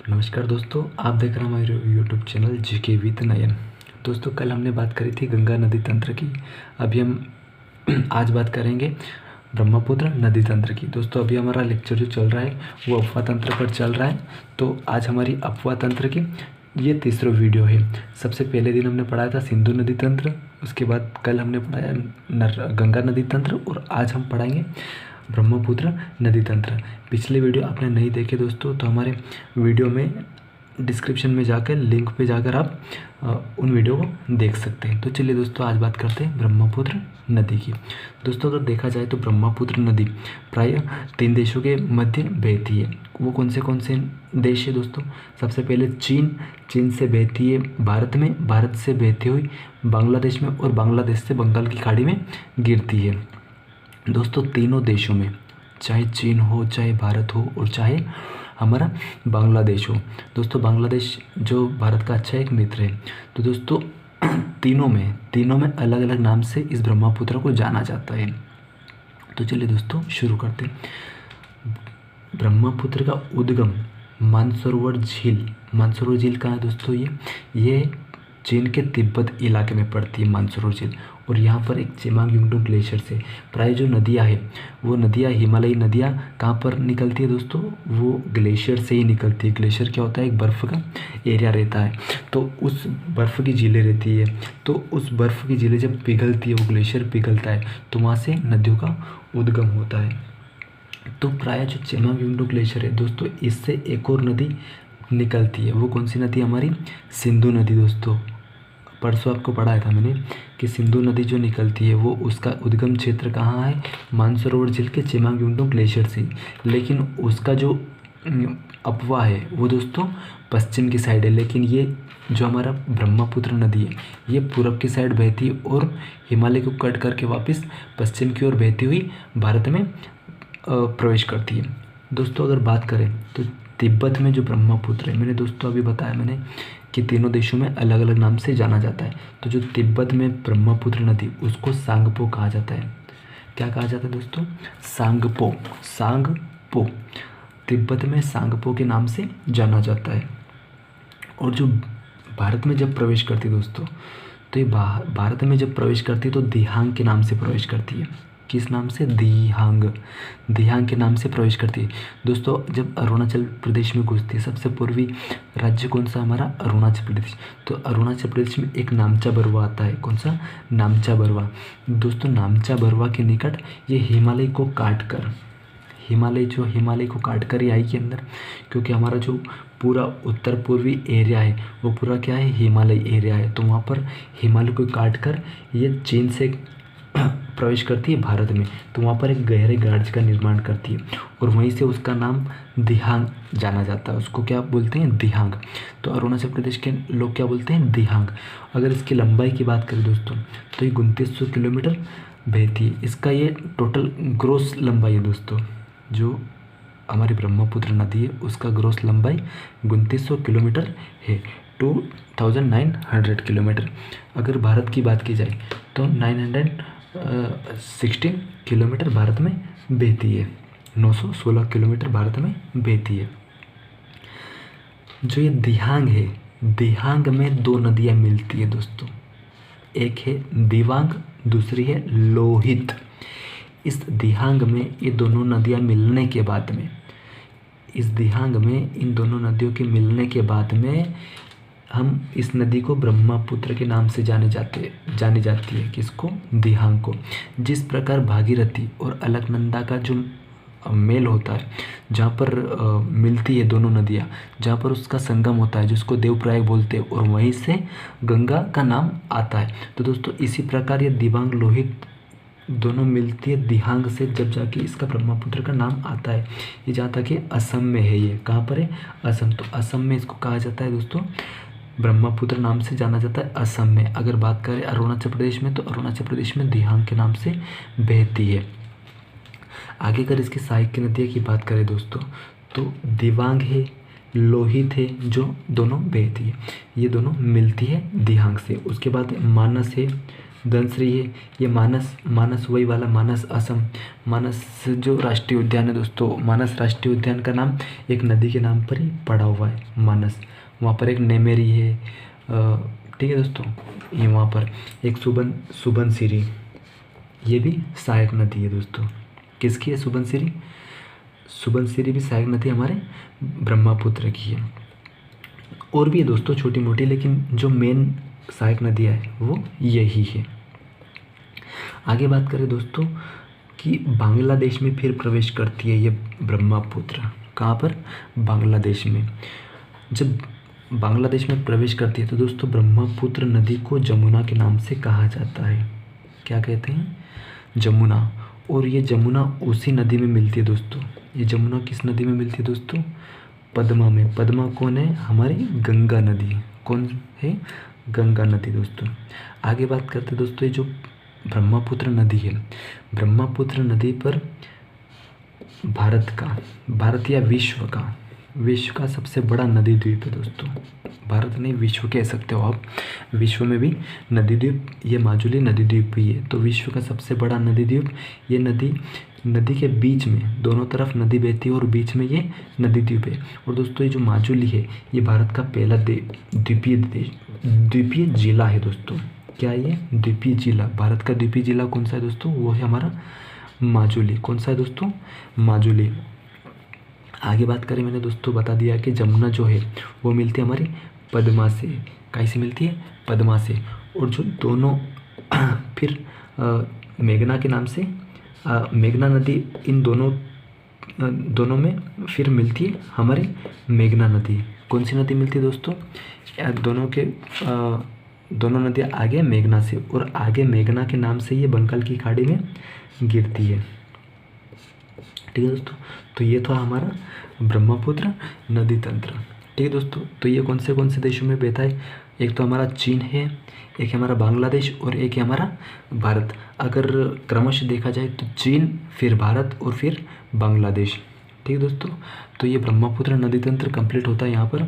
नमस्कार दोस्तों, आप देख रहे हैं हमारे यूट्यूब चैनल जीके विद नयन। दोस्तों, कल हमने बात करी थी गंगा नदी तंत्र की। अभी हम आज बात करेंगे ब्रह्मपुत्र नदी तंत्र की। दोस्तों, अभी हमारा लेक्चर जो चल रहा है वो अफवाह तंत्र पर चल रहा है। तो आज हमारी अफवाह तंत्र की ये तीसरा वीडियो है। सबसे पहले दिन हमने पढ़ाया था सिंधु नदी तंत्र, उसके बाद कल हमने पढ़ाया गंगा नदी तंत्र और आज हम पढ़ाएंगे ब्रह्मपुत्र नदी तंत्र। पिछले वीडियो आपने नहीं देखे दोस्तों, तो हमारे वीडियो में डिस्क्रिप्शन में जाकर लिंक पे जाकर आप उन वीडियो को देख सकते हैं। तो चलिए दोस्तों, आज बात करते हैं ब्रह्मपुत्र नदी की। दोस्तों, अगर देखा जाए तो ब्रह्मपुत्र नदी प्रायः 3 देशों के मध्य बहती है। वो कौन से देश है दोस्तों? सबसे पहले चीन से बहती है भारत में, भारत से बहती हुई बांग्लादेश में और बांग्लादेश से बंगाल की खाड़ी में गिरती है। दोस्तों, तीनों देशों में, चाहे चीन हो, चाहे भारत हो और चाहे हमारा बांग्लादेश हो। दोस्तों, बांग्लादेश जो भारत का अच्छा एक मित्र है। तो दोस्तों, तीनों में अलग अलग नाम से इस ब्रह्मपुत्र को जाना जाता है। तो चलिए दोस्तों, शुरू करते हैं। ब्रह्मपुत्र का उद्गम मानसरोवर झील कहाँ है दोस्तों? ये चीन के तिब्बत इलाके में पड़ती है मानसरोवर झील। और यहाँ पर एक चेमांगयुंगडू ग्लेशियर से प्राय जो नदियाँ हैं वो नदियाँ, हिमालयी नदियाँ कहाँ पर निकलती है दोस्तों? वो ग्लेशियर से ही निकलती है। ग्लेशियर क्या होता है? एक बर्फ़ का एरिया रहता है, तो उस बर्फ़ की झीलें रहती है। तो उस बर्फ़ की झीलें जब पिघलती है, वो ग्लेशियर पिघलता है, तो वहाँ से नदियों का उद्गम होता है। तो प्राय जो चेमांगयुंगडू ग्लेशियर है दोस्तों, इससे एक और नदी निकलती है। वो कौन सी नदी? हमारी सिंधु नदी। दोस्तों, परसों आपको पढ़ाया था मैंने कि सिंधु नदी जो निकलती है वो उसका उद्गम क्षेत्र कहाँ है? मानसरोवर झील के चेमांगयुंगडू ग्लेशियर से। लेकिन उसका जो अफवाह है वो दोस्तों पश्चिम की साइड है। लेकिन ये जो हमारा ब्रह्मपुत्र नदी है ये पूरब की साइड बहती है और हिमालय को कट करके वापस पश्चिम की ओर बहती हुई भारत में प्रवेश करती है। दोस्तों, अगर बात करें तो तिब्बत में जो ब्रह्मपुत्र है, मैंने दोस्तों अभी बताया मैंने कि तीनों देशों में अलग अलग नाम से जाना जाता है। तो जो तिब्बत में ब्रह्मपुत्र नदी, उसको सांगपो कहा जाता है। क्या कहा जाता है दोस्तों? सांगपो तिब्बत में सांगपो के नाम से जाना जाता है। और जो भारत में जब प्रवेश करती है दोस्तों, तो ये भारत में जब प्रवेश करती है तो दिहांग के नाम से प्रवेश करती है। किस नाम से? दिहांग के नाम से प्रवेश करती है। दोस्तों, जब अरुणाचल प्रदेश में घुसती है, सबसे पूर्वी राज्य कौन सा? हमारा अरुणाचल प्रदेश। तो अरुणाचल प्रदेश में एक नामचा बरवा आता है। कौन सा? नामचा बरवा। दोस्तों, नामचा बरवा के निकट ये हिमालय को काट कर ही आई के अंदर, क्योंकि हमारा जो पूरा उत्तर पूर्वी एरिया है वो पूरा क्या है? हिमालय एरिया है। तो वहाँ पर हिमालय को काट कर ये चीन से प्रवेश करती है भारत में। तो वहाँ पर एक गहरे गार्ज का निर्माण करती है और वहीं से उसका नाम दिहांग जाना जाता है। उसको क्या बोलते हैं? दिहांग। तो अरुणाचल प्रदेश के लोग क्या बोलते हैं? दिहांग। अगर इसकी लंबाई की बात करें दोस्तों, तो ये 2900 किलोमीटर बहती है। इसका ये टोटल ग्रोस लंबाई है दोस्तों। जो हमारी ब्रह्मपुत्र नदी है उसका ग्रोस लंबाई 2900 किलोमीटर है, 2900 किलोमीटर। अगर भारत की बात की जाए तो 916 किलोमीटर भारत में बहती है। 916 किलोमीटर भारत में बहती है। जो ये दिहांग है, दिहांग में 2 नदियाँ मिलती है दोस्तों। एक है दिवांग, दूसरी है लोहित। इस दिहांग में ये दोनों नदियाँ मिलने के बाद में, इस दिहांग में इन दोनों नदियों के मिलने के बाद में हम इस नदी को ब्रह्मपुत्र के नाम से जानी जाती है। किसको? दिहांग को। जिस प्रकार भागीरथी और अलकनंदा का जो मेल होता है, जहाँ पर मिलती है दोनों नदियाँ, जहाँ पर उसका संगम होता है, जिसको देवप्रयाग बोलते हैं, और वहीं से गंगा का नाम आता है। तो दोस्तों, इसी प्रकार ये दिबांग लोहित दोनों मिलती है दिहांग से, जब जाके इसका ब्रह्मपुत्र का नाम आता है। ये जहाँ तक कि असम में है। ये कहाँ पर है? असम। तो असम में इसको कहा जाता है दोस्तों, ब्रह्मपुत्र नाम से जाना जाता है असम में। अगर बात करें अरुणाचल प्रदेश में, तो अरुणाचल प्रदेश में दिहांग के नाम से बहती है। आगे अगर इसकी सहायक नदियाँ की बात करें दोस्तों, तो दिबांग है, लोहित है, जो दोनों बहती है। ये दोनों मिलती है दिहांग से। उसके बाद मानस है, धनश्री है, ये मानस, मानस वही वाला मानस असम, मानस जो राष्ट्रीय उद्यान है दोस्तों, मानस राष्ट्रीय उद्यान का नाम एक नदी के नाम पर ही पड़ा हुआ है, मानस। वहाँ पर एक नेमेरी है, ठीक है दोस्तों। ये वहाँ पर एक सुबनसिरी, ये भी सहायक नदी है दोस्तों। किसकी है? सुबनसिरी। सुबनसिरी भी सहायक नदी हमारे ब्रह्मपुत्र की है। और भी है दोस्तों छोटी मोटी, लेकिन जो मेन सहायक नदियाँ है वो यही है। आगे बात करें दोस्तों कि बांग्लादेश में फिर प्रवेश करती है ये ब्रह्मपुत्र। कहाँ पर? बांग्लादेश में। जब बांग्लादेश में प्रवेश करती है तो दोस्तों ब्रह्मपुत्र नदी को जमुना के नाम से कहा जाता है। क्या कहते हैं? जमुना। और ये जमुना उसी नदी में मिलती है दोस्तों। ये जमुना किस नदी में मिलती है दोस्तों? पद्मा में। पद्मा कौन है? हमारी गंगा नदी। कौन है? गंगा नदी दोस्तों। आगे बात करते हैं दोस्तों, ये जो ब्रह्मपुत्र नदी है, ब्रह्मपुत्र नदी पर भारत या विश्व का सबसे बड़ा नदी द्वीप है दोस्तों। भारत नहीं, विश्व कह सकते हो आप। विश्व में भी नदी द्वीप, ये माजुली नदी द्वीप भी है। तो विश्व का सबसे बड़ा नदी द्वीप, ये नदी के बीच में, दोनों तरफ नदी बहती है और बीच में ये नदी द्वीप है। और दोस्तों ये जो माजुली है, ये भारत का पहला द्वीपीय जिला है दोस्तों। क्या ये? द्वीपीय जिला। भारत का द्वीपीय जिला कौन सा है दोस्तों? वो है हमारा माजुली। कौन सा है दोस्तों? माजुली। आगे बात करें, मैंने दोस्तों बता दिया कि जमुना जो है वो मिलती है हमारी पद्मा से। कैसे मिलती है? पद्मा से। और जो दोनों फिर मेघना के नाम से, मेघना नदी, इन दोनों में फिर मिलती है हमारी मेघना नदी। कौन सी नदी मिलती है दोस्तों? दोनों नदियाँ आगे मेघना से, और आगे मेघना के नाम से ये बंगाल की खाड़ी में गिरती है। ठीक है दोस्तों, तो ये था हमारा ब्रह्मपुत्र नदी तंत्र। ठीक है दोस्तों, तो ये कौन से देशों में बहता है? एक तो हमारा चीन है, एक है हमारा बांग्लादेश और एक है हमारा भारत। अगर क्रमशः देखा जाए तो चीन, फिर भारत और फिर बांग्लादेश। ठीक है दोस्तों, तो ये ब्रह्मपुत्र नदी तंत्र कंप्लीट होता है यहाँ पर।